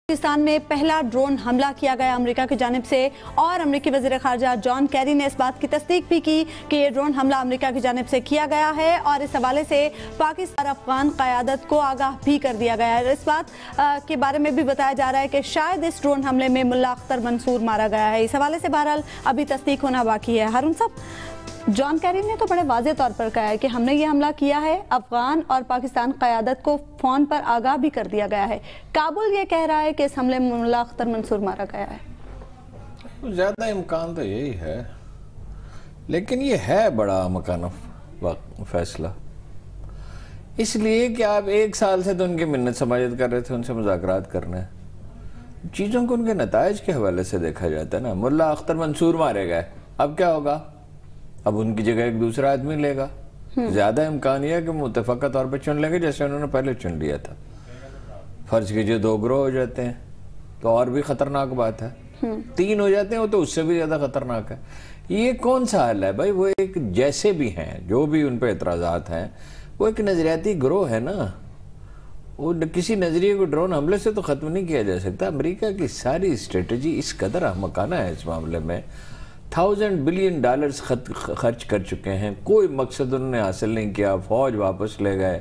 پاکستان میں پہلا ڈرون حملہ کیا گیا امریکہ کی جانب سے، اور امریکی وزیر خارجہ جان کیری نے اس بات کی تصدیق بھی کی کہ یہ ڈرون حملہ امریکہ کی جانب سے کیا گیا ہے، اور اس حوالے سے پاکستان افغان قیادت کو آگاہ بھی کر دیا گیا ہے۔ اس بات کے بارے میں بھی بتایا جا رہا ہے کہ شاید اس ڈرون حملے میں ملا اختر منصور مارا گیا ہے۔ اس حوالے سے بہرحال ابھی تصدیق ہونا باقی ہے۔ ہارون صاحب، جان کیری نے تو بڑے واضح طور پر کہا ہے کہ ہم نے یہ حملہ کیا ہے، افغان اور پاکستان قیادت کو فون پر آگاہ بھی کر دیا گیا ہے۔ کابل یہ کہہ رہا ہے کہ اس حملے میں ملا اختر منصور مارا گیا ہے۔ زیادہ امکان تو یہی ہے، لیکن یہ ہے بڑا مکانہ فیصلہ، اس لیے کہ آپ ایک سال سے تو ان کی منت سماجت کر رہے تھے، ان سے مذاکرات کرنے، چیزوں کو ان کے نتائج کے حوالے سے دیکھا جاتا ہے نا۔ ملا اختر منصور مارے گئے، اب کیا ہوگا؟ اب ان کی جگہ ایک دوسرا آدمی لے گا۔ زیادہ امکان یہ ہے کہ متفقہ طور پہ چن لیں گے جیسے انہوں نے پہلے چن لیا تھا۔ فرض کیجئے 2 گروہ ہو جاتے ہیں تو اور بھی خطرناک بات ہے، 3 ہو جاتے ہیں وہ تو اس سے بھی زیادہ خطرناک ہے۔ یہ کون سا حل ہے بھائی؟ وہ ایک جیسے بھی ہیں، جو بھی ان پہ اعتراضات ہیں، وہ ایک نظریاتی گروہ ہے نا۔ وہ کسی نظریے کو ڈرون حملے سے تو ختم نہیں کیا جا سکتا۔ امریکہ کی ساری اسٹریٹجی اس قدر احمقانہ ہے اس معاملے میں، $1000 بلین خرچ کر چکے ہیں، کوئی مقصد انہوں نے حاصل نہیں کیا، فوج واپس لے گئے،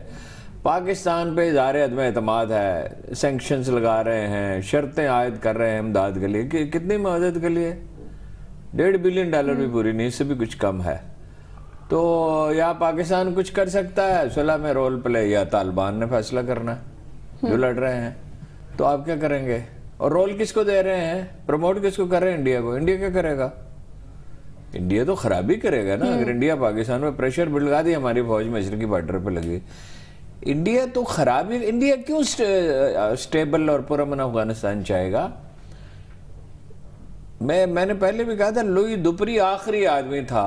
پاکستان پہ اظہار عدم اعتماد ہے، سینکشنز لگا رہے ہیں، شرطیں عائد کر رہے ہیں امداد کے لیے۔ کتنی مدد کے لیے؟ $1.5 بلین بھی پوری نہیں، اس سے بھی کچھ کم ہے۔ تو یا پاکستان کچھ کر سکتا ہے صلح میں رول پلے، یا طالبان نے فیصلہ کرنا ہے جو لڑ رہے ہیں۔ تو آپ کیا کریں گے؟ اور رول کس کو دے رہے ہیں؟ پروموٹ کس کو کر رہے ہیں؟ انڈیا کو۔ انڈیا کیا کرے گا؟ انڈیا تو خرابی کرے گا نا۔ اگر انڈیا پاکستان پہ پریشر بلگا دی، ہماری فوج مشرقی بارڈر پہ لگی، انڈیا تو خرابی۔ انڈیا کیوں سٹیبل اور پرامن افغانستان چاہے گا؟ میں نے پہلے بھی کہا تھا، لوئی دوپری آخری آدمی تھا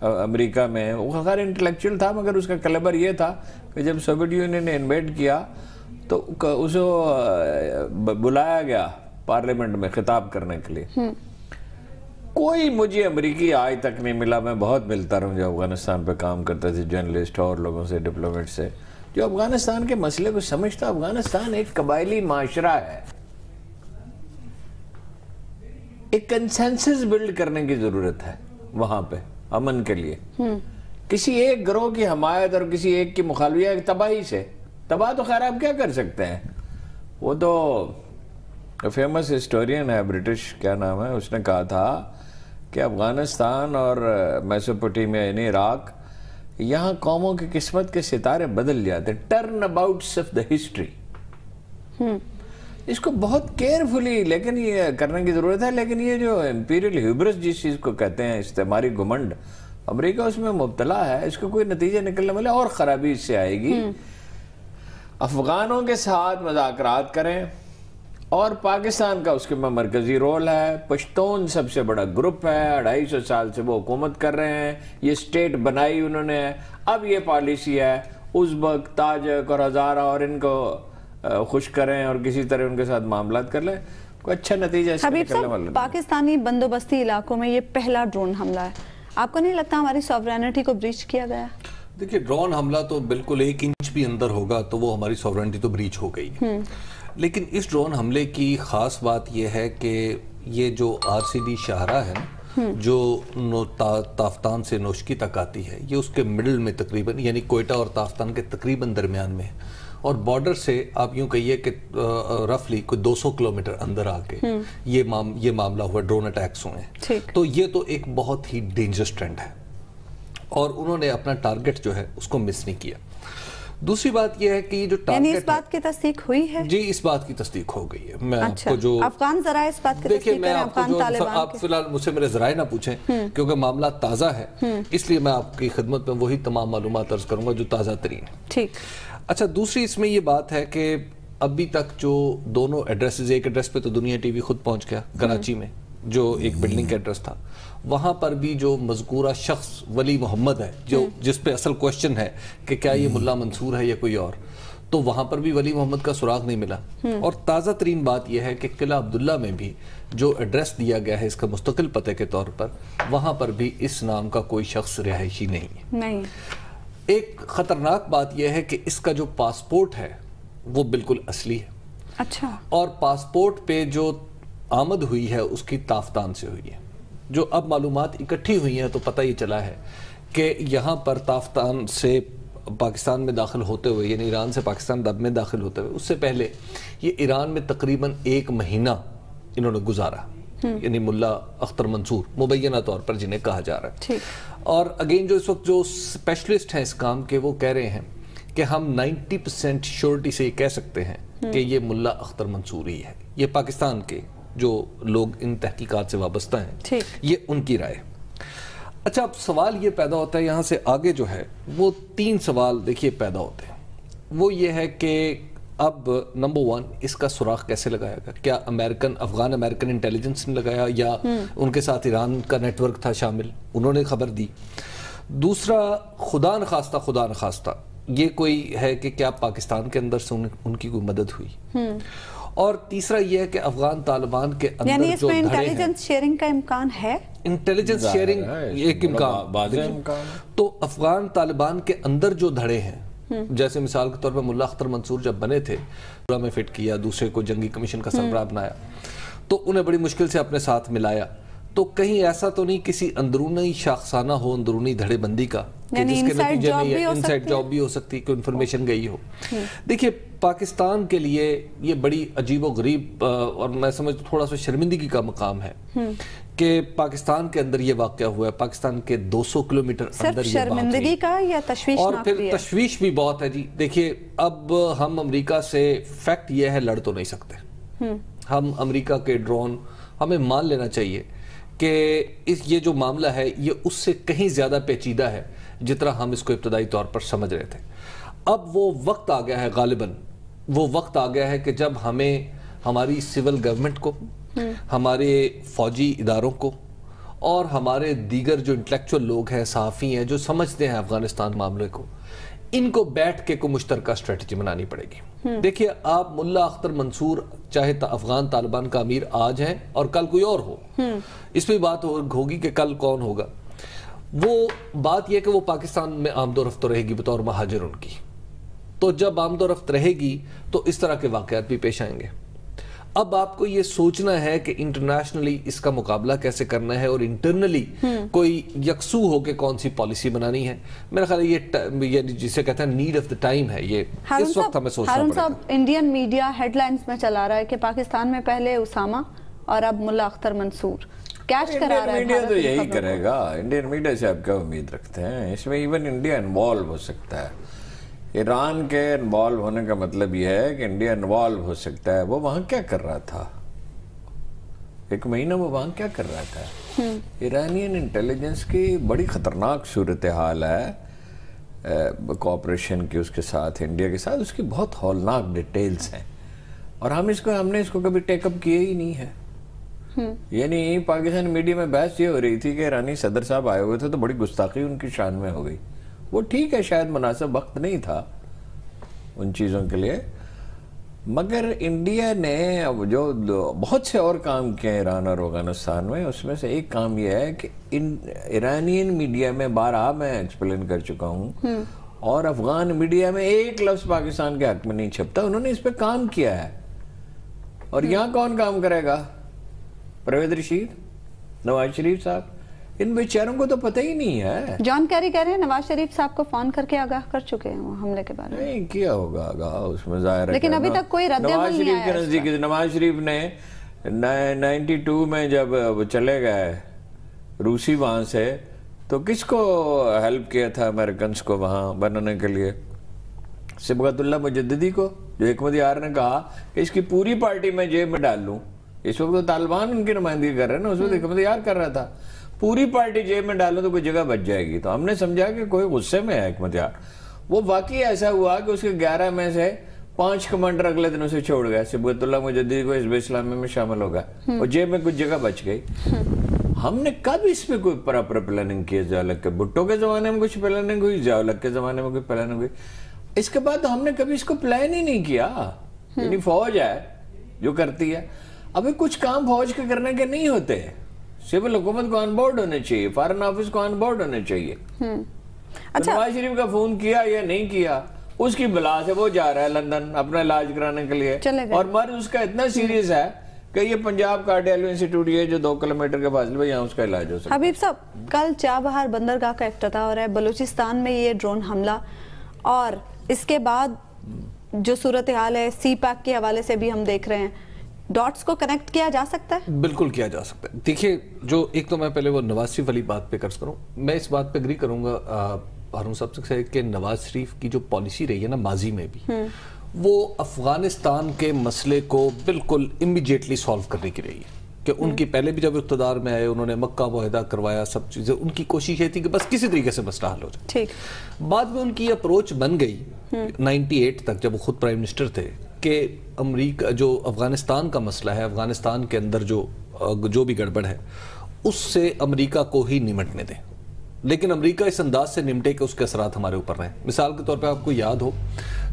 امریکہ میں، وہ خیر انٹلیکچوئل تھا، مگر اس کا کلیبر یہ تھا کہ جب سوویت یونین نے انویڈ کیا تو اسے بلایا گیا پارلیمنٹ میں خطاب کرنے کے لیے۔ کوئی مجھے امریکی آج تک نہیں ملا، میں بہت ملتا رہوں جو افغانستان پہ کام کرتے تھے، جرنلسٹ اور لوگوں سے، ڈپلومیٹ سے، جو افغانستان کے مسئلے کو سمجھتا۔ افغانستان ایک قبائلی معاشرہ ہے، ایک کنسنسس بلڈ کرنے کی ضرورت ہے وہاں پہ امن کے لیے۔ کسی ایک گروہ کی حمایت اور کسی ایک کی مخالفت تباہی سے، تباہ تو خیر آپ کیا کر سکتے ہیں؟ وہ تو فیمس ہسٹورین ہے برٹش، کیا نام ہے، اس نے کہا تھا کہ افغانستان اور میسوپوٹیمیا یعنی عراق، یہاں قوموں کی قسمت کے ستارے بدل جاتے، ٹرن اباؤٹس آف دا ہسٹری۔ اس کو بہت کیئرفلی لیکن یہ کرنے کی ضرورت ہے۔ لیکن یہ جو امپیریل ہیوبرس جس چیز کو کہتے ہیں، استعماری گھمنڈ، امریکہ اس میں مبتلا ہے، اس کو کوئی نتیجہ نکلنے والا اور خرابی اس سے آئے گی۔ افغانوں کے ساتھ مذاکرات کریں، اور پاکستان کا اس کے میں مرکزی رول ہے۔ پشتون سب سے بڑا گروپ ہے، 250 سال سے وہ حکومت کر رہے ہیں، یہ اسٹیٹ بنائی انہوں نے، اب یہ پالیسی ہے ازبک، تاجک اور ہزارہ اور ان کو خوش کریں اور کسی طرح ان کے ساتھ معاملات کر لیں، کوئی اچھا نتیجہ اس کا نکلنے والا نہیں۔ پاکستانی بندوبستی علاقوں میں یہ پہلا ڈرون حملہ ہے، آپ کو نہیں لگتا ہماری سوورینٹی کو بریچ کیا گیا؟ دیکھیں، ڈرون حملہ تو بالکل 1 انچ بھی اندر ہوگا تو وہ ہماری سوورینٹی تو بریچ ہو گئی ہے۔ لیکن اس ڈرون حملے کی خاص بات یہ ہے کہ یہ جو RCD شاہراہ ہے نا، جو تافتان سے نوشکی تک آتی ہے، یہ اس کے مڈل میں تقریباً، یعنی کوئٹہ اور تافتان کے تقریباً درمیان میں ہے، اور بارڈر سے آپ یوں کہیے کہ رفلی کوئی 200 کلومیٹر اندر آ کے یہ معاملہ ہوا، ڈرون اٹیکس ہوئے ہیں۔ تو یہ تو ایک بہت ہی ڈینجرس ٹرینڈ ہے، اور انہوں نے اپنا ٹارگٹ جو ہے اس کو مس نہیں کیا۔ دوسری بات یہ ہے کہ یہ جو ٹارگٹ، یعنی اس بات کی تصدیق ہوئی ہے؟ جی، اس بات کی تصدیق ہو گئی ہے۔ میں آپ کو جو افغان ذرائع اس بات کی تصدیق کریں، افغان طالبان، آپ فی الحال مجھ سے میرے ذرائع نہ پوچھیں کیونکہ معاملہ تازہ ہے، اس لیے میں آپ کی خدمت میں وہی تمام معلومات عرض کروں گا جو تازہ ترین ہے۔ ٹھیک۔ اچھا، دوسری اس میں یہ بات ہے کہ ابھی تک جو دونوں ایڈریسز، ایک ایڈریس پہ تو دنیا ٹی وی خود پہنچ گیا کراچی میں، جو ایک بلڈنگ کا ایڈریس تھا، وہاں پر بھی جو مذکورہ شخص ولی محمد ہے، جس پہ اصل کوشچن ہے کہ کیا یہ ملا منصور ہے یا کوئی اور، تو وہاں پر بھی ولی محمد کا سراغ نہیں ملا۔ اور تازہ ترین بات یہ ہے کہ قلعہ عبداللہ میں بھی جو ایڈریس دیا گیا ہے اس کا مستقل پتے کے طور پر، وہاں پر بھی اس نام کا کوئی شخص رہائشی نہیں ہے۔ ایک خطرناک بات یہ ہے کہ اس کا جو پاسپورٹ ہے وہ بالکل اصلی ہے، اچھا. اور پاسپورٹ پہ جو آمد ہوئی ہے اس کی تافتان سے ہوئی ہے. جو اب معلومات اکٹھی ہوئی ہیں تو پتہ یہ چلا ہے کہ یہاں پر تافتان سے پاکستان میں داخل ہوتے ہوئے، یعنی ایران سے پاکستان میں داخل ہوتے ہوئے، اس سے پہلے یہ ایران میں تقریباً 1 مہینہ انہوں نے گزارا، یعنی ملا اختر منصور مبینہ طور پر جنہیں کہا جا رہا ہے. اور اگین جو اس وقت جو اسپیشلسٹ ہیں اس کام کے، وہ کہہ رہے ہیں کہ ہم 90% شیورٹی سے یہ کہہ سکتے ہیں کہ یہ ملا اختر منصور ہی ہے. یہ پاکستان کے جو لوگ ان تحقیقات سے وابستہ ہیں، یہ ان کی رائے. اچھا، اب سوال یہ پیدا ہوتا ہے یہاں سے آگے جو ہے وہ 3 سوال دیکھیے پیدا ہوتے ہیں. وہ یہ ہے کہ اب نمبر 1 اس کا سراغ کیسے لگایا گا؟ کیا افغان امریکن انٹیلیجنس نے لگایا یا ان کے ساتھ ایران کا نیٹ ورک تھا شامل، انہوں نے خبر دی؟ دوسرا، خدا نخواستہ یہ کوئی ہے کہ کیا پاکستان کے اندر سے ان کی کوئی مدد ہوئی؟ اور تیسرا یہ ہے کہ افغان طالبان کے اندر یعنی اس جو میں دھڑے ہیں، انٹیلیجنس شیئرنگ کا امکان ہے؟ انٹیلیجنس شیئرنگ ایک امکان. تو افغان طالبان کے اندر جو دھڑے ہیں، جیسے مثال کے طور پر ملا اختر منصور جب بنے تھے، میں فٹ کیا، دوسرے کو جنگی کمیشن کا سربراہ بنایا، تو انہیں بڑی مشکل سے اپنے ساتھ ملایا. تو کہیں ایسا تو نہیں کسی اندرونی شاخسانہ ہو، اندرونی دھڑے بندی کا، یعنی جس کے نتیجے میں یہ انسائڈ انسائڈ جاب بھی ہو سکتی، کوئی انفارمیشن گئی ہو. دیکھیے، پاکستان کے لیے یہ بڑی عجیب و غریب اور میں سمجھتا تھوڑا سا شرمندگی کا مقام ہے کہ پاکستان کے اندر یہ واقعہ ہوا ہے. پاکستان کے 200 کلومیٹر اندر یہ بات ہوئی. صرف شرمندگی کا یا تشویش؟ اور پھر تشویش بھی بہت ہے جی. دیکھیے، اب ہم امریکہ سے فیکٹ یہ ہے لڑ تو نہیں سکتے. ہم امریکہ کے ڈرون، ہمیں مان لینا چاہیے کہ یہ جو معاملہ ہے یہ اس سے کہیں زیادہ پیچیدہ ہے جتنا ہم اس کو ابتدائی طور پر سمجھ رہے تھے. اب وہ وقت آ گیا ہے، غالباً وہ وقت آ گیا ہے کہ جب ہمیں ہماری سول گورنمنٹ کو، ہمارے فوجی اداروں کو اور ہمارے دیگر جو انٹلیکچول لوگ ہیں، صحافی ہیں، جو سمجھتے ہیں افغانستان معاملے کو، ان کو بیٹھ کے کوئی مشترکہ اسٹریٹجی بنانی پڑے گی. دیکھیے، آپ ملا اختر منصور چاہے افغان طالبان کا امیر آج ہیں اور کل کوئی اور ہو، اس پہ بات ہوگی کہ کل کون ہوگا. وہ بات یہ کہ وہ پاکستان میں آمد و رفت رہے گی بطور مہاجر ان کی. تو جب آمد و رفت رہے گی تو اس طرح کے واقعات بھی پیش آئیں گے. اب آپ کو یہ سوچنا ہے کہ انٹرنیشنلی اس کا مقابلہ کیسے کرنا ہے اور انٹرنلی کوئی یکسو ہو کے کون سی پالیسی بنانی ہے. میرا خیال ہے یہ جسے کہتے ہیں نیڈ آف دا ٹائم ہے. یہ اس وقت ہمیں سوچنا پڑے گا. صاحب، انڈین میڈیا ہیڈ لائنز میں چلا رہا ہے کہ پاکستان میں پہلے اسامہ اور اب ملا اختر منصور کیچ کرا رہا ہے. انڈین میڈیا تو یہی کرے گا. انڈین میڈیا سے آپ کیا امید رکھتے ہیں؟ اس میں ایون انڈیا انوالو ہو سکتا ہے. ایران کے انوالو ہونے کا مطلب یہ ہے کہ انڈیا انوالو ہو سکتا ہے. وہ وہاں کیا کر رہا تھا 1 مہینہ؟ وہ وہاں کیا کر رہا تھا؟ ایرانین انٹیلیجنس کی بڑی خطرناک صورتحال ہے کوآپریشن کی اس کے ساتھ، انڈیا کے ساتھ. اس کی بہت ہولناک ڈیٹیلز ہیں اور ہم نے اس کو کبھی ٹیک اپ کیا ہی نہیں ہے. یعنی پاکستان میڈیا میں بحث یہ ہو رہی تھی کہ ایرانی صدر صاحب آئے ہوئے تھے تو بڑی گستاخی ان کی شان میں ہو گئی. وہ ٹھیک ہے، شاید مناسب وقت نہیں تھا ان چیزوں کے لیے، مگر انڈیا نے جو بہت سے اور کام کیے ہیں ایران اور افغانستان میں، اس میں سے ایک کام یہ ہے کہ ایرانین میڈیا میں بارہا میں ایکسپلین کر چکا ہوں، اور افغان میڈیا میں ایک لفظ پاکستان کے حق میں نہیں چھپتا. انہوں نے اس پہ کام کیا ہے. اور یہاں کون کام کرے گا؟ پرویز رشید، نواز شریف صاحب. ان بیچاروں کو تو پتہ ہی نہیں ہے. جان کیری کہہ رہے ہیں نواز شریف صاحب کو فون کر کے آگاہ کر چکے ہیں وہ حملے کے بارے میں. نہیں کیا ہوگا آگاہ، اس میں ظاہر ہے. لیکن ابھی تک کوئی رد عمل نہیں آیا. نواز شریف نے 92 میں جب چلے گئے روسی وہاں سے، تو کس کو ہیلپ کیا تھا امریکنز کو وہاں بنانے کے لیے؟ صبغت اللہ مجددی کو، جو حکمت یار نے کہا کہ اس کی پوری پارٹی میں جیب میں ڈال لوں. اس وقت تو طالبان ان کی نمائندگی کر رہے ہیں نا، اس وقت حکمت یار کر رہا تھا. پوری پارٹی جیب میں ڈالوں تو کوئی جگہ بچ جائے گی. تو ہم نے سمجھا کہ کوئی غصے میں ہے حکمت یار. وہ واقعی ایسا ہوا کہ اس کے 11 میں سے 5 کمانڈر اگلے دنوں سے چھوڑ گئے. صبغت اللہ مجددی کو حزب اسلامی میں شامل ہو گئے اور جیب میں کچھ جگہ بچ گئی. ہم نے کب اس پہ کوئی پراپر پلاننگ کی؟ ضیاء کے بھٹو کے زمانے میں کچھ پلاننگ ہوئی، ضیاء کے زمانے میں کوئی پلاننگ ہوئی. اس کے بعد ہم نے کبھی اس کو پلان ہی نہیں کیا. یعنی فوج ہے جو کرتی ہے. ابھی کچھ کام فوج کے کرنے کے نہیں ہوتے. سول حکومت کو آن بورڈ ہونے چاہیے، فارن آفس کو آن بورڈ ہونے چاہیے. نواز شریف کا فون کیا یا نہیں کیا، اس کی بلا سے وہ جا رہا ہے لندن اپنا علاج کرانے کے لیے، چلے گئے، اور مرض اس کا اتنا سیریس ہے کہ یہ پنجاب کارڈیالو انسٹیٹیوٹ یہ جو 2 کلومیٹر کے فاصلے پہ یہاں اس کا علاج ہو سکتا ہے۔ حبیب صاحب، کل چابہار بندرگاہ کا افتتاح ہو رہا ہے، بلوچستان میں یہ ڈرون حملہ، اور اس کے بعد جو صورتحال ہے سی پیک کے حوالے سے بھی ہم دیکھ رہے ہیں، ڈاٹس کو کنیکٹ کیا جا سکتا ہے؟ بالکل کیا جا سکتا ہے۔ دیکھیے، جو ایک تو میں پہلے وہ نواز شریف والی بات پہ قرض کروں، میں اس بات پہ اگری کروں گا ہارون صاحب سے کہ نواز شریف کی جو پالیسی رہی ہے نا ماضی میں بھی، وہ افغانستان کے مسئلے کو بالکل امیڈیٹلی سالو کرنے کی رہی ہے، کہ ان کی پہلے بھی جب اقتدار میں آئے انہوں نے مکہ معاہدہ کروایا، سب چیزیں، ان کی کوشش یہ تھی کہ بس کسی طریقے سے مسئلہ حل ہو جائے۔ ٹھیک، بعد میں ان کی اپروچ بن گئی 98 تک جب وہ خود پرائم منسٹر تھے کہ امریکہ جو افغانستان کا مسئلہ ہے، افغانستان کے اندر جو بھی گڑبڑ ہے اس سے امریکہ کو ہی نمٹنے دیں، لیکن امریکہ اس انداز سے نمٹے کہ اس کے اثرات ہمارے اوپر رہیں۔ مثال کے طور پہ آپ کو یاد ہو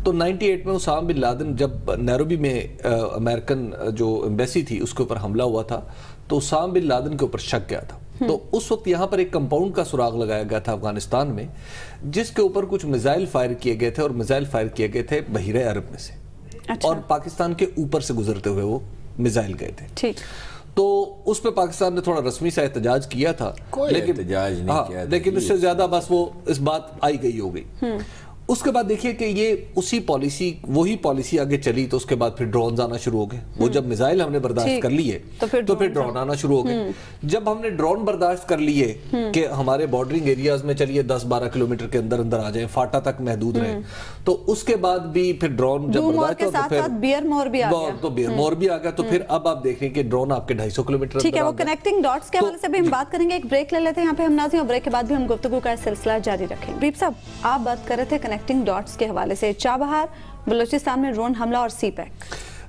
تو 98 میں اسامہ بن لادن جب نیروبی میں امریکن جو ایمبیسی تھی اس کے اوپر حملہ ہوا تھا تو اسامہ بن لادن کے اوپر شک گیا تھا، تو اس وقت یہاں پر ایک کمپاؤنڈ کا سراغ لگایا گیا تھا افغانستان میں جس کے اوپر کچھ میزائل فائر کیے گئے تھے، اور میزائل فائر کیے گئے تھے بحیرہ عرب میں سے، اور پاکستان کے اوپر سے گزرتے ہوئے وہ میزائل گئے تھے۔ ٹھیک، تو اس پہ پاکستان نے تھوڑا رسمی سا احتجاج کیا تھا، احتجاج نہیں کیا، لیکن اس سے زیادہ بس وہ اس بات آئی گئی ہو گئی۔ اس کے بعد دیکھیے کہ یہ اسی پالیسی، وہی پالیسی آگے چلی، تو اس کے بعد پھر ڈرونز آنا شروع ہو گئے۔ وہ جب میزائل ہم نے برداشت کر لیے تو پھر ڈرون آنا شروع ہو گئے۔ جب ہم نے ڈرون برداشت کر لیے کہ ہمارے بارڈرنگ ایریاز میں چلیے 10-12 کلومیٹر کے اندر اندر آ جائیں، فاٹا تک محدود رہیں، تو اس کے بعد بھی پھر ڈرون جب برداشت ہو تو پھر بیئر مور بھی آ گیا، تو پھر اب آپ دیکھ رہے ہیں کہ ڈرون آپ کے 250 کلومیٹر۔ ٹھیک ہے، وہ کنیکٹنگ ڈاٹس کے حوالے سے بھی ہم بات کریں گے، ایک بریک لے لیتے ہیں یہاں پہ ہم ناظرین، اور بریک کے بعد بھی ہم گفتگو کا سلسلہ جاری رکھیں گے۔ حبیب صاحب، آپ بات کر رہے تھے کنیکٹنگ ڈاٹس کے حوالے سے، چابہار بلوچستان میں ڈرون حملہ اور سی پیک۔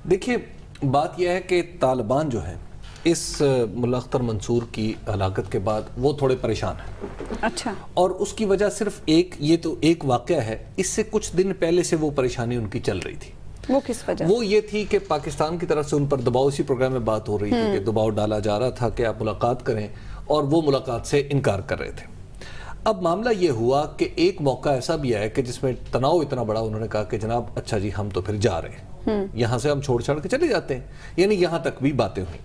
دیکھیے، بات یہ ہے کہ طالبان جو ہے اس ملا اختر منصور کی ہلاکت کے بعد وہ تھوڑے پریشان ہیں۔ اچھا، اور اس کی وجہ صرف یہ تو ایک واقعہ ہے، اس سے کچھ دن پہلے سے وہ پریشانی ان کی چل رہی تھی۔ وہ کس وجہ؟ وہ یہ تھی کہ پاکستان کی طرف سے ان پر دباؤ، اسی پروگرام میں بات ہو رہی تھی کہ دباؤ ڈالا جا رہا تھا کہ آپ ملاقات کریں، اور وہ ملاقات سے انکار کر رہے تھے۔ اب معاملہ یہ ہوا کہ ایک موقع ایسا بھی آیا کہ جس میں تناؤ اتنا بڑا، انہوں نے کہا کہ جناب اچھا جی ہم تو پھر جا رہے ہیں، یہاں سے ہم چھوڑ کے چلے جاتے ہیں، یعنی یہاں تک بھی باتیں ہوئی۔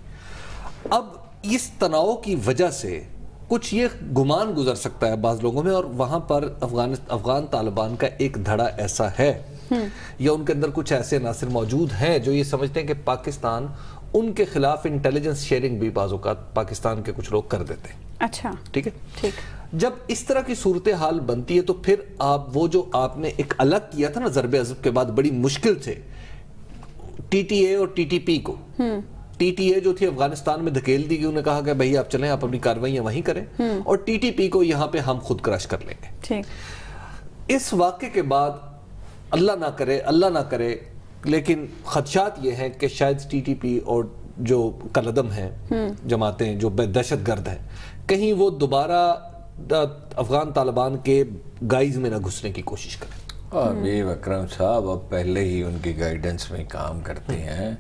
اب اس تناؤ کی وجہ سے کچھ یہ گمان گزر سکتا ہے بعض لوگوں میں، اور وہاں پر افغان طالبان کا ایک دھڑا ایسا ہے یا ان کے اندر کچھ ایسے عناصر موجود ہیں جو یہ سمجھتے ہیں کہ پاکستان ان کے خلاف انٹیلیجنس شیئرنگ بھی بعض اوقات پاکستان کے کچھ لوگ کر دیتے ہیں۔ اچھا، ٹھیک ہے، ٹھیک، جب اس طرح کی صورتحال بنتی ہے تو پھر وہ جو آپ نے ایک الگ کیا تھا نا ضرب عضب کے بعد بڑی مشکل سے ٹی ٹی اے اور ٹی ٹی پی کو، ٹی ٹی اے جو تھی افغانستان میں دھکیل دی گئی، انہوں نے کہا کہ بھائی آپ چلیں، آپ اپنی کارروائیاں وہیں کریں، اور ٹی ٹی پی کو یہاں پہ ہم خود کرش کر لیں گے۔ ٹھیک، اس واقعے کے بعد اللہ نہ کرے لیکن خدشات یہ ہیں کہ شاید ٹی ٹی پی اور جو کالعدم ہیں جماعتیں جو دہشت گرد ہیں، کہیں وہ دوبارہ افغان طالبان کے گائز میں نہ گھسنے کی کوشش کریں۔ حبیب اکرم صاحب اب پہلے ہی ان کی گائیڈنس میں کام کرتے ہیں،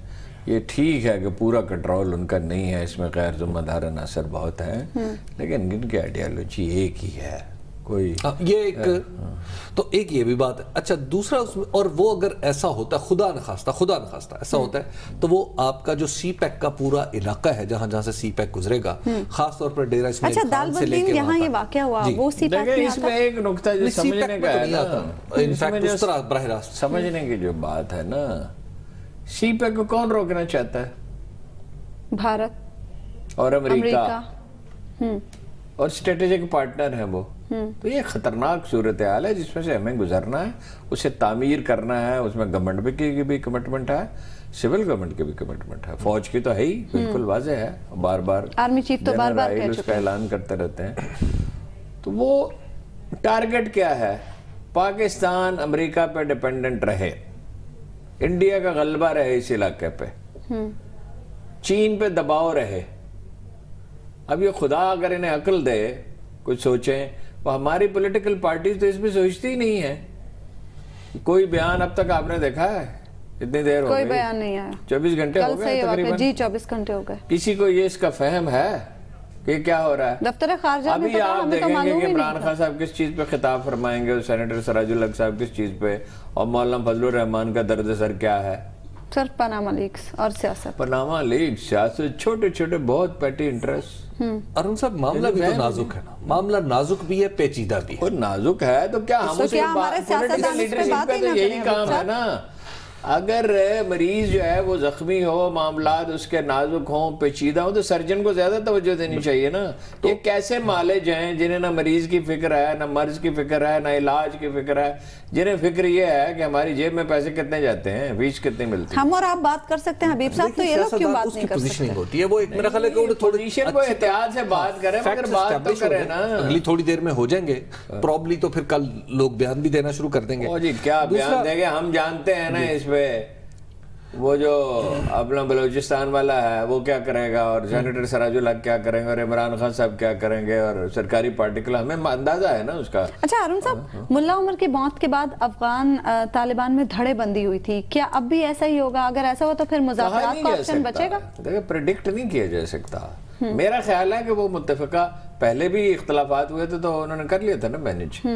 یہ ٹھیک ہے کہ پورا کنٹرول ان کا نہیں ہے، اس میں غیر ذمہ دار عناصر بہت ہیں، لیکن ان کی آئیڈیالوجی ایک ہی ہے، کوئی یہ ایک تو ایک یہ بھی بات ہے۔ اچھا، دوسرا اس میں، اور وہ اگر ایسا ہوتا ہے، خدا نخواستہ ایسا ہوتا ہے، تو وہ آپ کا جو سی پیک کا پورا علاقہ ہے جہاں سے سی پیک گزرے گا، خاص طور پر ڈیرہ اسماعیل اچھا، دال بلدین یہاں یہ واقعہ ہوا، وہ سی پیک میں اس میں ایک نقطہ جو سمجھنے کا ہے نا، انفیکٹ اس طرح براہ راست سمجھنے کی جو بات ہے نا، سی پیک کو کون روکنا چاہتا ہے؟ بھارت اور امریکہ، اور اسٹریٹجک پارٹنر ہیں وہ، تو یہ خطرناک صورتحال ہے جس میں سے ہمیں گزرنا ہے، اسے تعمیر کرنا ہے، اس میں گورنمنٹ کی بھی کمٹمنٹ ہے، سول گورنمنٹ کی بھی کمٹمنٹ ہے، فوج کی تو ہے ہی، بالکل واضح ہے، بار بار آرمی چیف تو بار بار اس کا اعلان کرتے رہتے ہیں۔ تو وہ ٹارگٹ کیا ہے؟ پاکستان امریکہ پہ ڈیپینڈنٹ رہے، انڈیا کا غلبہ رہے اس علاقے پہ، چین پہ دباؤ رہے۔ اب یہ خدا اگر انہیں عقل دے، کچھ سوچیں، وہ ہماری پولیٹیکل پارٹیز تو اس میں سوچتی ہی نہیں ہے۔ کوئی بیان اب تک آپ نے دیکھا ہے؟ اتنی دیر ہو گئی، کوئی بیان نہیں آیا، 24 گھنٹے ہو گئے تقریباً، جی 24 گھنٹے ہو گئے، کسی کو یہ اس کا فہم ہے یہ کیا ہو رہا ہے؟ دفتر خارجہ نے ابھی آپ دیکھیں گے کہ عمران خان صاحب کس چیز پہ خطاب فرمائیں گے، سینیٹر سراج الحق صاحب کس چیز پہ، اور مولانا فضل الرحمان کا درد سر کیا ہے؟ صرف پاناما لیکس اور سیاست، پاناما لیکس، سیاست، چھوٹے چھوٹے بہت پیٹی انٹرسٹ۔ ارون صاحب معاملہ بھی تو نازک ہے نا، معاملہ نازک بھی ہے، پیچیدہ بھی ہے۔ اور نازک ہے تو کیا ہم اسے پولیٹیکل لیڈرشپ پہ تو یہی کام ہے نا۔ اگر مریض جو ہے وہ زخمی ہو، معاملات اس کے نازک ہوں، پیچیدہ ہوں، تو سرجن کو زیادہ توجہ دینی چاہیے نا۔ یہ کیسے معالج ہیں جنہیں نہ مریض کی فکر ہے، نہ مرض کی فکر ہے، نہ علاج کی فکر ہے، جنہیں فکر یہ ہے کہ ہماری جیب میں پیسے کتنے جاتے ہیں، فیس کتنی ملتی ہے۔ ہم اور آپ بات کر سکتے ہیں حبیب صاحب، تو یہ لوگ کیوں بات نہیں کر سکتے؟ ہوتی ہے وہ ایک میرا خیال ہے کہ وہ پوزیشن کو احتیاط سے بات کریں، مگر بات تو کریں نا۔ اگلی تھوڑی دیر میں ہو جائیں گے پرابلی، تو پھر کل لوگ بیان بھی دینا شروع کر دیں گے۔ او جی کیا بیان دیں گے، ہم جانتے ہیں نا اس پہ۔ وہ جو اپنا بلوچستان والا ہے وہ کیا کرے گا، اور سینیٹر سراج الحق کیا کریں گے، اور عمران خان صاحب کیا کریں گے، اور سرکاری پارٹی کا ہمیں اندازہ ہے نا اس کا۔ اچھا ارون صاحب، ملا عمر کی موت کے بعد افغان طالبان میں دھڑے بندی ہوئی تھی، کیا اب بھی ایسا ہی ہوگا؟ اگر ایسا ہو تو پھر مذاکرات کا آپشن بچے گا؟ دیکھیں پریڈکٹ نہیں کیا جا سکتا۔ میرا خیال ہے کہ وہ متفقہ پہلے بھی اختلافات ہوئے تھے تو انہوں نے کر لیا تھا نا مینج،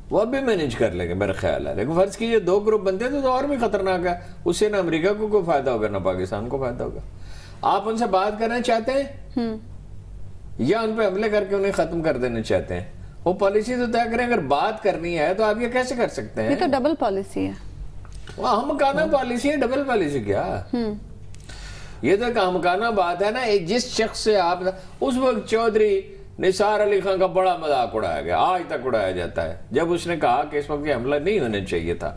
وہ اب بھی مینج کر لیں گے میرا خیال ہے۔ لیکن فرض کیجئے دو گروپ بنتے تو اور بھی خطرناک ہے، اس سے نہ امریکہ کو کوئی فائدہ ہوگا نہ پاکستان کو فائدہ ہوگا۔ آپ ان سے بات کرنا چاہتے ہیں یا ان پہ حملے کر کے انہیں ختم کر دینا چاہتے ہیں؟ وہ پالیسی تو طے کریں، اگر بات کرنی ہے تو آپ یہ کیسے کر سکتے ہیں؟ یہ تو ڈبل پالیسی ہے۔ ہم کانا پالیسی ہے، ڈبل پالیسی کیا؟ یہ تو ایک ہمکانہ بات ہے نا۔ جس شخص سے آپ، اس وقت چودھری نثار علی خان کا بڑا مذاق اڑایا گیا، آج تک اڑایا جاتا ہے، جب اس نے کہا کہ اس وقت یہ حملہ نہیں ہونا چاہیے تھا۔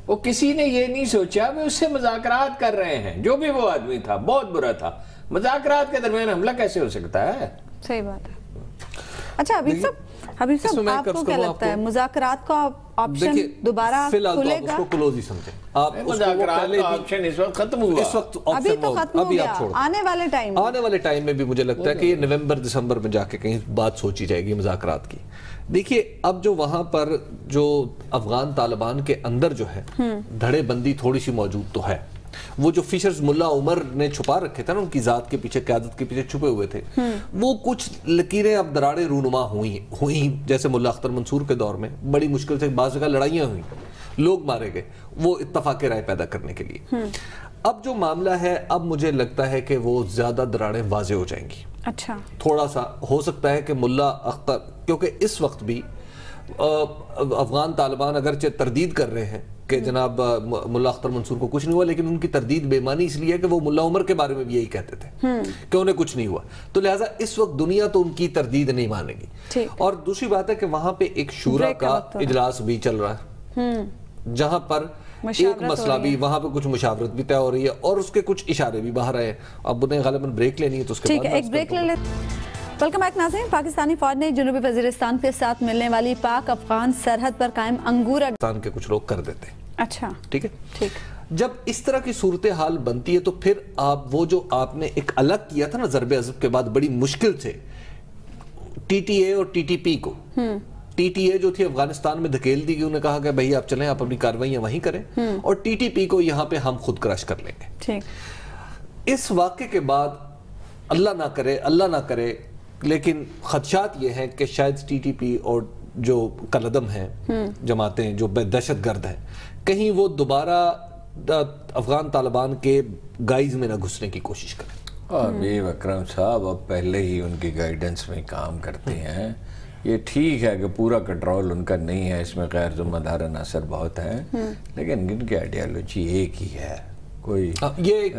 وہ کسی نے یہ نہیں سوچا کہ اس سے مذاکرات کر رہے ہیں، جو بھی وہ آدمی تھا بہت برا تھا، مذاکرات کے درمیان حملہ کیسے ہو سکتا ہے؟ صحیح بات ہے۔ اچھا حبیب صاحب آپ کو کیا لگتا ہے مذاکرات کا آپشن دوبارہ کھلے گا؟ کلوز ہی سمجھیں آپ، مذاکرات کا آپشن اس وقت ختم ہوا، اس وقت ابھی تو ختم ہو گیا، آنے والے ٹائم میں بھی مجھے لگتا ہے کہ یہ نومبر دسمبر میں جا کے کہیں بات سوچی جائے گی مذاکرات کی۔ دیکھیے اب جو وہاں پر جو افغان طالبان کے اندر جو ہے دھڑے بندی تھوڑی سی موجود تو ہے، وہ جو فیچرز ملا عمر نے چھپا رکھے تھے نا، ان کی ذات کے پیچھے، قیادت کے پیچھے چھپے ہوئے تھے، وہ کچھ لکیریں اب دراڑیں رونما ہوئی، جیسے ملا اختر منصور کے دور میں بڑی مشکل سے بعض جگہ لڑائیاں ہوئیں، لوگ مارے گئے، وہ اتفاق رائے پیدا کرنے کے لیے۔ اب جو معاملہ ہے، اب مجھے لگتا ہے کہ وہ زیادہ دراڑیں واضح ہو جائیں گی۔ اچھا تھوڑا سا ہو سکتا ہے کہ ملا اختر، کیونکہ اس وقت بھی افغان طالبان اگرچہ تردید کر رہے ہیں کہ جناب ملا اختر منصور کو کچھ نہیں ہوا، لیکن ان کی تردید بے معنی اس لیے کہ وہ ملا عمر کے بارے میں بھی یہی کہتے تھے کہ انہیں کچھ نہیں ہوا، تو لہٰذا اس وقت دنیا تو ان کی تردید نہیں مانے گی۔ اور دوسری بات ہے کہ وہاں پہ ایک شورا کا اجلاس بھی چل رہا ہے، جہاں پر ایک مسئلہ بھی، وہاں پہ کچھ مشاورت بھی طے ہو رہی ہے، اور اس کے کچھ اشارے بھی باہر آئے۔ اب انہیں غالباً بریک لینی ہے تو اس کے بعد ایک بریک لے لیتے۔ ویلکم بیک ناظرین، پاکستانی فوج نے جنوبی وزیرستان کے ساتھ ملنے والی پاک افغان سرحد پر قائم انگور پاکستان کے کچھ لوگ کر دیتے ہیں۔ اچھا ٹھیک ہے، جب اس طرح کی صورتحال بنتی ہے تو پھر آپ وہ جو آپ نے ایک الگ کیا تھا نا ضرب عضب کے بعد بڑی مشکل سے ٹی ٹی اے اور ٹی ٹی پی کو، ٹی ٹی اے جو تھی افغانستان میں دھکیل دی گئی، انہوں نے کہا کہ بھائی آپ چلیں، آپ اپنی کارروائیاں وہیں کریں، اور ٹی ٹی پی کو یہاں پہ ہم خود کرش کر لیں گے۔ اس واقعے کے بعد اللہ نہ کرے لیکن خدشات یہ ہیں کہ شاید ٹی ٹی پی اور جو کالعدم ہیں جماعتیں جو دہشت گرد ہیں، کہیں وہ دوبارہ افغان طالبان کے گائز میں نہ گھسنے کی کوشش کریں۔ حبیب اکرم صاحب اب پہلے ہی ان کی گائیڈنس میں کام کرتے ہیں۔ یہ ٹھیک ہے کہ پورا کنٹرول ان کا نہیں ہے، اس میں غیر ذمہ دار عناصر بہت ہیں، لیکن ان کی آئیڈیالوجی ایک ہی ہے، کوئی یہ ایک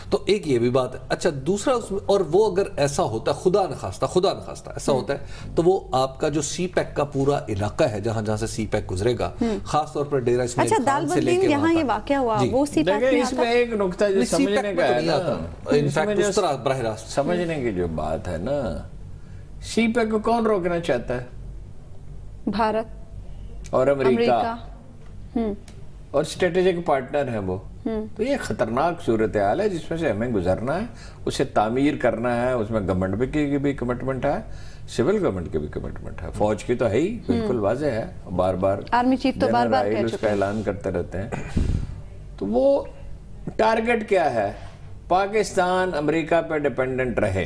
تو ایک یہ بھی بات ہے۔ اچھا دوسرا اس میں، اور وہ اگر ایسا ہوتا ہے، خدا نخواستہ ایسا ہوتا ہے، تو وہ آپ کا جو سی پیک کا پورا علاقہ ہے جہاں سے سی پیک گزرے گا، خاص طور پر ڈیرہ اسماعیل خان سے لے کے یہاں یہ واقعہ ہوا، وہ سی پیک میں اس میں ایک نقطہ جو سمجھنے کا ہے نا، انفیکٹ اس طرح براہ راست سمجھنے کی جو بات ہے نا، سی پیک کو کون روکنا چاہتا ہے؟ بھارت اور امریکہ اور اسٹریٹجک پارٹنر ہیں وہ۔ تو یہ خطرناک صورتحال ہے جس میں سے ہمیں گزرنا ہے، اسے تعمیر کرنا ہے، اس میں گورنمنٹ کی بھی کمٹمنٹ ہے، سول گورنمنٹ کی بھی کمٹمنٹ ہے، فوج کی تو ہے ہی، بالکل واضح ہے، بار بار آرمی چیف تو بار بار اس کا اعلان کرتے رہتے ہیں۔ تو وہ ٹارگٹ کیا ہے؟ پاکستان امریکہ پہ ڈیپینڈنٹ رہے،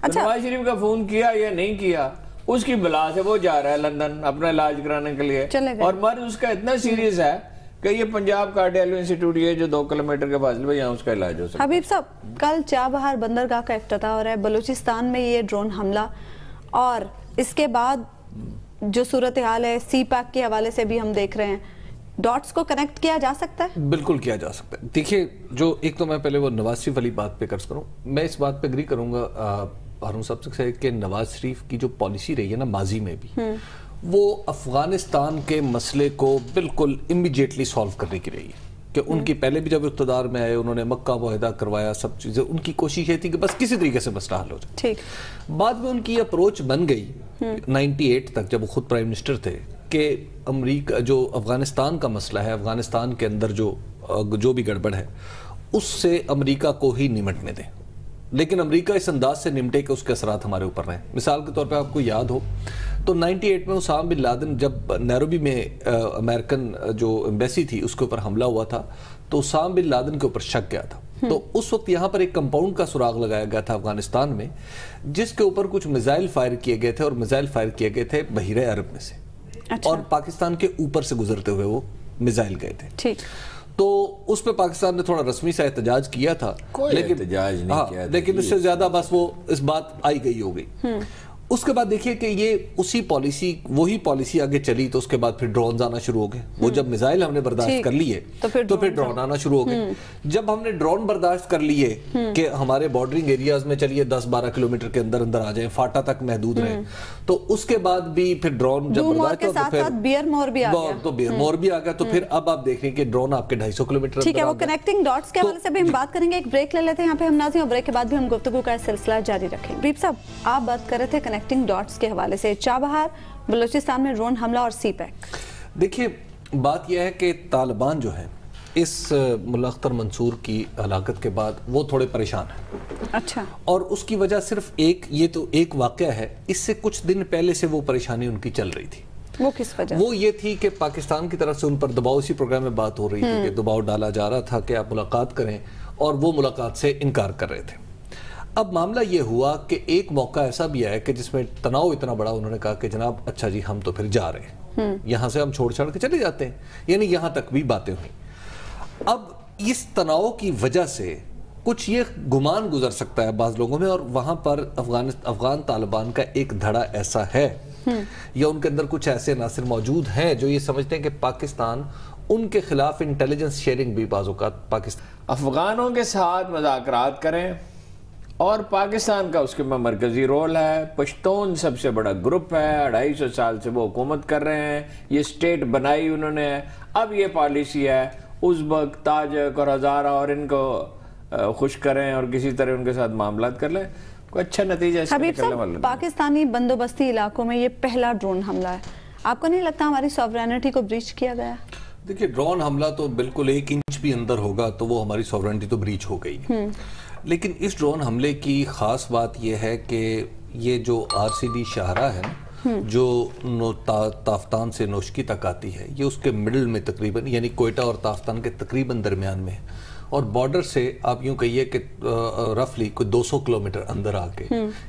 اچھا نواز شریف کا فون کیا یا نہیں کیا، اس کی بلا سے وہ جا رہا ہے لندن اپنا علاج کرانے کے لیے، اور مرض اس کا اتنا سیریس ہے کہ یہ پنجاب کارڈیالو انسٹیٹیوٹ ہے جو 2 کلومیٹر کے فاصلے پہ یہاں اس کا علاج ہو سکتا ہے۔ حبیب صاحب، کل چابہار بندرگاہ کا افتتاح ہو رہا ہے، بلوچستان میں یہ ڈرون حملہ، اور اس کے بعد جو صورتحال ہے سی پیک کے حوالے سے بھی ہم دیکھ رہے ہیں، ڈاٹس کو کنیکٹ کیا جا سکتا ہے؟ بالکل کیا جا سکتا ہے۔ دیکھیے، جو ایک تو میں پہلے وہ نواز شریف والی بات پہ قرض کروں، میں اس بات پہ اگری کروں گا ہارون صاحب سے کہ نواز شریف کی جو پالیسی رہی ہے نا ماضی میں بھی، وہ افغانستان کے مسئلے کو بالکل امیڈیٹلی سالو کرنے کی رہی ہے، کہ ان کی پہلے بھی جب اقتدار میں آئے انہوں نے مکہ معاہدہ کروایا، سب چیزیں، ان کی کوشش یہ تھی کہ بس کسی طریقے سے مسئلہ حل ہو جائے۔ ٹھیک، بعد میں ان کی اپروچ بن گئی 98 تک جب وہ خود پرائم منسٹر تھے کہ امریکہ جو افغانستان کا مسئلہ ہے، افغانستان کے اندر جو بھی گڑبڑ ہے اس سے امریکہ کو ہی نمٹنے دیں، لیکن امریکہ اس انداز سے نمٹے کہ اس کے اثرات ہمارے اوپر رہیں۔ مثال کے طور پہ آپ کو یاد ہو تو 98 میں اسامہ بن لادن جب نیروبی میں امریکن جو ایمبیسی تھی اس کے اوپر حملہ ہوا تھا تو اسامہ بن لادن کے اوپر شک گیا تھا، تو اس وقت یہاں پر ایک کمپاؤنڈ کا سراغ لگایا گیا تھا افغانستان میں جس کے اوپر کچھ میزائل فائر کیے گئے تھے، اور میزائل فائر کیے گئے تھے بحیرہ عرب میں سے، اور پاکستان کے اوپر سے گزرتے ہوئے وہ میزائل گئے تھے۔ ٹھیک، تو اس پہ پاکستان نے تھوڑا رسمی سا احتجاج کیا تھا، احتجاج نہیں کیا، لیکن اس سے زیادہ بس وہ اس بات آئی گئی ہو گئی۔ اس کے بعد دیکھیے کہ یہ وہی پالیسی آگے چلی، تو اس کے بعد پھر ڈرونز آنا شروع ہو گئے۔ وہ جب میزائل ہم نے برداشت کر لیے تو پھر ڈرون آنا شروع ہو گئے۔ جب ہم نے ڈرون برداشت کر لیے کہ ہمارے بارڈرنگ ایریاز میں چلیے 10-12 کلومیٹر کے اندر اندر آ جائیں، فاٹا تک محدود رہیں، تو اس کے بعد بھی پھر ڈرون جب برداشت ہو تو پھر بیئر مور بھی آ گیا، تو پھر اب آپ دیکھ رہے ہیں کہ ڈرون آپ کے 250 کلومیٹر۔ ٹھیک ہے، وہ کنیکٹنگ ڈاٹس کے حوالے سے بھی ہم بات کریں گے، ایک بریک لے لیتے ہیں یہاں پہ ہم ناظرین، اور بریک کے بعد بھی ہم گفتگو کا سلسلہ جاری رکھیں گے۔ بیب صاحب، آپ بات کر رہے تھے کنیکٹنگ ڈاٹس کے حوالے سے، چابہار بلوچستان میں ڈرون حملہ اور سی پیک۔ دیکھیے، بات یہ ہے کہ طالبان جو ہے اس ملا اختر منصور کی ہلاکت کے بعد وہ تھوڑے پریشان ہیں۔ اچھا، اور اس کی وجہ صرف یہ تو ایک واقعہ ہے، اس سے کچھ دن پہلے سے وہ پریشانی ان کی چل رہی تھی۔ وہ کس وجہ؟ وہ یہ تھی کہ پاکستان کی طرف سے ان پر دباؤ، اسی پروگرام میں بات ہو رہی تھی کہ دباؤ ڈالا جا رہا تھا کہ آپ ملاقات کریں، اور وہ ملاقات سے انکار کر رہے تھے۔ اب معاملہ یہ ہوا کہ ایک موقع ایسا بھی آیا کہ جس میں تناؤ اتنا بڑا، انہوں نے کہا کہ جناب اچھا جی ہم تو پھر جا رہے ہیں، یہاں سے ہم چھوڑ چھاڑ کے چلے جاتے ہیں، یعنی یہاں تک بھی باتیں ہوئی۔ اب اس تناؤ کی وجہ سے کچھ یہ گمان گزر سکتا ہے بعض لوگوں میں، اور وہاں پر افغان طالبان کا ایک دھڑا ایسا ہے یا ان کے اندر کچھ ایسے عناصر موجود ہیں جو یہ سمجھتے ہیں کہ پاکستان ان کے خلاف انٹیلیجنس شیئرنگ بھی بعض اوقات پاکستان افغانوں کے ساتھ مذاکرات کریں، اور پاکستان کا اس کے میں مرکزی رول ہے۔ پشتون سب سے بڑا گروپ ہے، 250 سال سے وہ حکومت کر رہے ہیں، یہ سٹیٹ بنائی انہوں نے، اب یہ پالیسی ہے ازبک، تاجک اور ہزارہ اور ان کو خوش کریں اور کسی طرح ان کے ساتھ معاملات کر لیں، کوئی اچھا نتیجہ اس کا نکلنے والا نہیں۔ پاکستانی بندوبستی علاقوں میں یہ پہلا ڈرون حملہ ہے، آپ کو نہیں لگتا ہماری سوورینٹی کو بریچ کیا گیا؟ دیکھیے، ڈرون حملہ تو بالکل 1 انچ بھی اندر ہوگا تو وہ ہماری سوورینٹی تو بریچ ہو گئی، لیکن اس ڈرون حملے کی خاص بات یہ ہے کہ یہ جو RCD شاہراہ ہے نا، جو تافتان سے نوشکی تک آتی ہے، یہ اس کے مڈل میں تقریباً، یعنی کوئٹہ اور تافتان کے تقریباً درمیان میں ہے، اور بارڈر سے آپ یوں کہیے کہ رفلی کوئی 200 کلومیٹر اندر آ کے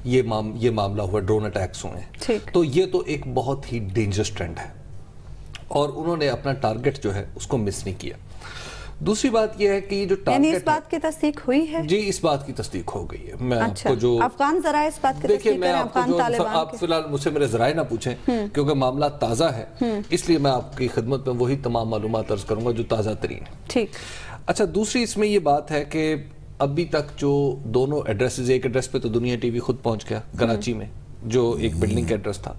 یہ معاملہ ہوا، ڈرون اٹیکس ہوئے ہیں۔ تو یہ تو ایک بہت ہی ڈینجرس ٹرینڈ ہے، اور انہوں نے اپنا ٹارگٹ جو ہے اس کو مس نہیں کیا۔ دوسری بات یہ ہے کہ جو ٹارگٹ، یعنی اس بات کی تصدیق ہوئی ہے؟ جی، اس بات کی تصدیق ہو گئی ہے۔ میں آپ کو جو افغان ذرائع اس بات کی تصدیق کریں، افغان طالبان، آپ فی الحال مجھ سے میرے ذرائع نہ پوچھیں کیونکہ معاملہ تازہ ہے، اس لیے میں آپ کی خدمت میں وہی تمام معلومات عرض کروں گا جو تازہ ترین ہے۔ ٹھیک۔ اچھا، دوسری اس میں یہ بات ہے کہ ابھی تک جو دونوں ایڈریسز، ایک ایڈریس پہ تو دنیا ٹی وی خود پہنچ گیا کراچی میں، جو ایک بلڈنگ کا ایڈریس تھا،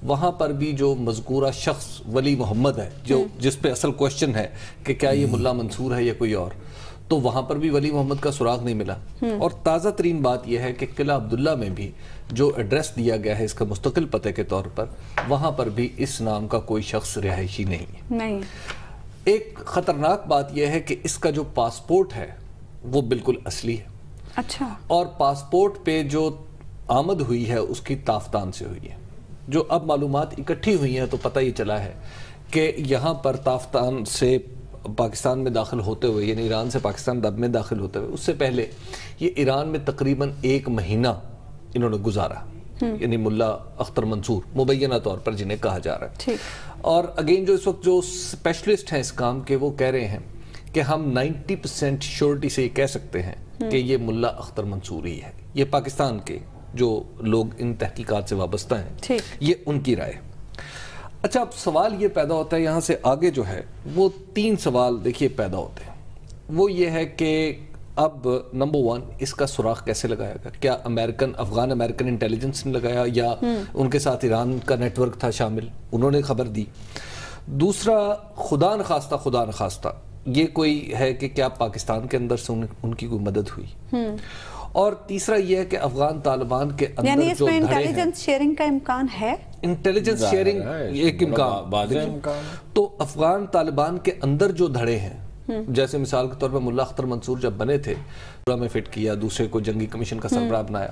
وہاں پر بھی جو مذکورہ شخص ولی محمد ہے، جس پہ اصل کوشچن ہے کہ کیا یہ ملا منصور ہے یا کوئی اور، تو وہاں پر بھی ولی محمد کا سراغ نہیں ملا۔ اور تازہ ترین بات یہ ہے کہ قلعہ عبداللہ میں بھی جو ایڈریس دیا گیا ہے اس کا مستقل پتے کے طور پر، وہاں پر بھی اس نام کا کوئی شخص رہائشی نہیں ہے۔ ایک خطرناک بات یہ ہے کہ اس کا جو پاسپورٹ ہے وہ بالکل اصلی ہے۔ اچھا۔ اور پاسپورٹ پہ جو آمد ہوئی ہے اس کی تافتان سے ہوئی ہے۔ جو اب معلومات اکٹھی ہوئی ہیں تو پتہ یہ چلا ہے کہ یہاں پر تافتان سے پاکستان میں داخل ہوتے ہوئے، یعنی ایران سے پاکستان میں داخل ہوتے ہوئے، اس سے پہلے یہ ایران میں تقریباً 1 مہینہ انہوں نے گزارا، یعنی ملا اختر منصور مبینہ طور پر جنہیں کہا جا رہا ہے. اور اگین جو اس وقت جو اسپیشلسٹ ہیں اس کام کے وہ کہہ رہے ہیں کہ ہم 90% شیورٹی سے یہ کہہ سکتے ہیں کہ یہ ملا اختر منصور ہی ہے. یہ پاکستان کے جو لوگ ان تحقیقات سے وابستہ ہیں یہ ان کی رائے. اچھا اب سوال یہ پیدا ہوتا ہے یہاں سے آگے جو ہے وہ 3 سوال دیکھیے پیدا ہوتے ہیں. وہ یہ ہے کہ اب نمبر 1 اس کا سراغ کیسے لگایا گا؟ کیا افغان امریکن انٹیلیجنس نے لگایا یا ان کے ساتھ ایران کا نیٹ ورک تھا شامل، انہوں نے خبر دی؟ دوسرا خدا نخواستہ یہ کوئی ہے کہ کیا پاکستان کے اندر سے ان کی کوئی مدد ہوئی؟ اور تیسرا یہ ہے کہ افغان طالبان کے اندر یعنی اس جو میں دھڑے ہیں، انٹیلیجنس شیئرنگ کا امکان ہے؟ انٹیلیجنس شیئرنگ ایک امکان. تو افغان طالبان کے اندر جو دھڑے ہیں، جیسے مثال کے طور پر ملا اختر منصور جب بنے تھے میں فٹ کیا، دوسرے کو جنگی کمیشن کا سربراہ بنایا،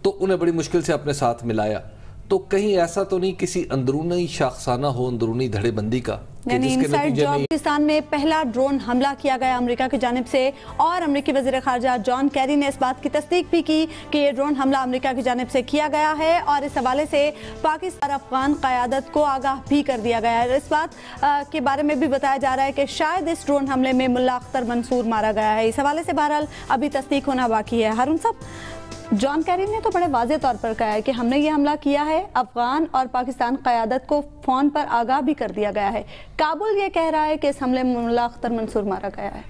تو انہیں بڑی مشکل سے اپنے ساتھ ملایا. تو کہیں ایسا تو نہیں کسی اندرونی شاخسانہ ہو، اندرونی دھڑے بندی کا، یعنی انسائیڈ جاب پاکستان میں پہلا ڈرون حملہ کیا گیا امریکہ کی جانب سے، اور امریکی وزیر خارجہ جان کیری نے اس بات کی تصدیق بھی کی کہ یہ ڈرون حملہ امریکہ کی جانب سے کیا گیا ہے، اور اس حوالے سے پاکستان افغان قیادت کو آگاہ بھی کر دیا گیا ہے. اس بات کے بارے میں بھی بتایا جا رہا ہے کہ شاید اس ڈرون حملے میں ملا اختر منصور مارا گیا ہے. اس حوالے سے بہرحال ابھی تصدیق ہونا باقی ہے. ہارون صاحب، جان کیری نے تو بڑے واضح طور پر کہا ہے کہ ہم نے یہ حملہ کیا ہے، افغان اور پاکستان قیادت کو فون پر آگاہ بھی کر دیا گیا ہے. کابل یہ کہہ رہا ہے کہ اس حملے میں ملا اختر منصور مارا گیا ہے.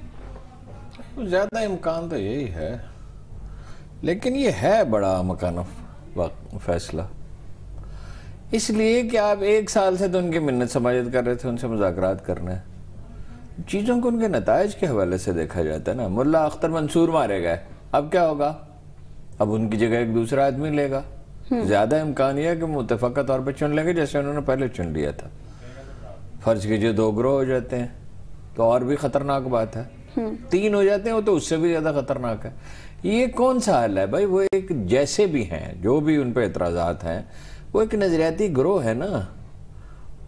زیادہ امکان تو یہی ہے، لیکن یہ ہے بڑا مکانف فیصلہ، اس لیے کہ آپ 1 سال سے تو ان کی منت سماجت کر رہے تھے، ان سے مذاکرات کرنے. چیزوں کو ان کے نتائج کے حوالے سے دیکھا جاتا ہے نا. ملا اختر منصور مارے گئے، اب کیا ہوگا؟ اب ان کی جگہ ایک دوسرا آدمی لے گا. زیادہ امکان یہ ہے کہ متفقہ طور پہ چن لیں گے جیسے انہوں نے پہلے چن لیا تھا. فرض کیجئے 2 گروہ ہو جاتے ہیں تو اور بھی خطرناک بات ہے. 3 ہو جاتے ہیں وہ تو اس سے بھی زیادہ خطرناک ہے. یہ کون سا حل ہے بھائی؟ وہ ایک جیسے بھی ہیں، جو بھی ان پہ اعتراضات ہیں، وہ ایک نظریاتی گروہ ہے نا.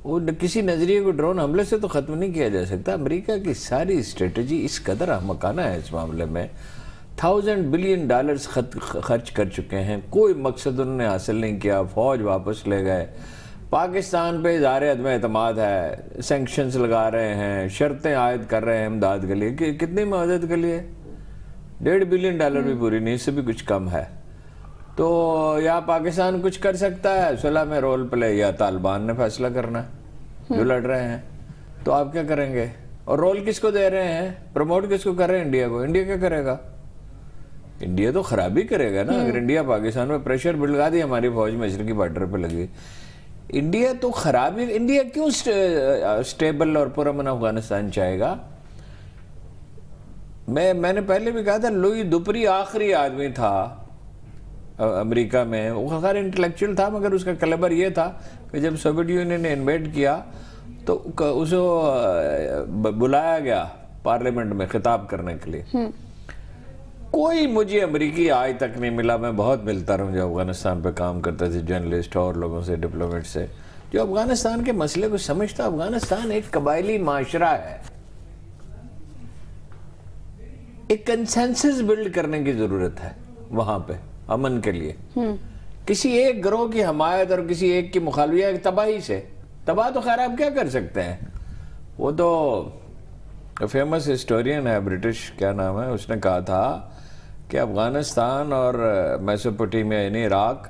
وہ کسی نظریے کو ڈرون حملے سے تو ختم نہیں کیا جا سکتا. امریکہ کی ساری اسٹریٹجی اس قدر احمقانہ ہے اس معاملے میں. $1000 بلین خرچ کر چکے ہیں، کوئی مقصد انہوں نے حاصل نہیں کیا. فوج واپس لے گئے، پاکستان پہ اظہار عدم اعتماد ہے، سینکشنز لگا رہے ہیں، شرطیں عائد کر رہے ہیں امداد کے لیے. کتنی مدد کے لیے؟ $1.5 بلین بھی پوری نہیں، اس سے بھی کچھ کم ہے. تو یا پاکستان کچھ کر سکتا ہے صلح میں رول پلے، یا طالبان نے فیصلہ کرنا ہے جو لڑ رہے ہیں. تو آپ کیا کریں گے؟ اور رول کس کو دے رہے ہیں؟ پروموٹ کس کو کر رہے ہیں؟ انڈیا کو. انڈیا کیا کرے گا؟ انڈیا تو خرابی کرے گا نا. اگر انڈیا پاکستان میں پریشر بلگا دی، ہماری فوج مشرقی بارڈر پہ لگی، انڈیا تو خرابی. انڈیا کیوں سٹیبل اور پرامن افغانستان چاہے گا؟ میں نے پہلے بھی کہا تھا، لوئی دوپری آخری آدمی تھا امریکہ میں. وہ خیر انٹلیکچوئل تھا، مگر اس کا کلیبر یہ تھا کہ جب سوویت یونین نے انویڈ کیا تو اسے بلایا گیا پارلیمنٹ میں خطاب کرنے کے لیے. کوئی مجھے امریکی آج تک نہیں ملا. میں بہت ملتا رہا ہوں جو افغانستان پہ کام کرتے تھے، جرنلسٹ اور لوگوں سے، ڈپلومیٹ سے، جو افغانستان کے مسئلے کو سمجھتا. افغانستان ایک قبائلی معاشرہ ہے. ایک کنسنسس بلڈ کرنے کی ضرورت ہے وہاں پہ امن کے لیے. کسی ایک گروہ کی حمایت اور کسی ایک کی مخالفت تباہی سے تباہ تو خیر آپ کیا کر سکتے ہیں. وہ تو فیمس ہسٹورین ہے برٹش، کیا نام ہے، اس نے کہا تھا کہ افغانستان اور میسوپوٹیمیا یعنی عراق،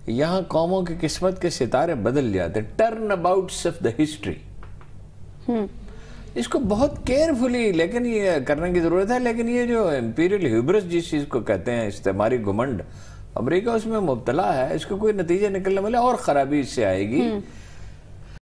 یہاں قوموں کی قسمت کے ستارے بدل جاتے، ٹرن اباؤٹس آف دا ہسٹری. اس کو بہت کیئرفلی لیکن یہ کرنے کی ضرورت ہے. لیکن یہ جو امپیریل ہیوبرس جس چیز کو کہتے ہیں، استعماری گھمنڈ، امریکہ اس میں مبتلا ہے. اس کو کوئی نتیجہ نکلنے والا اور خرابی اس سے آئے گی.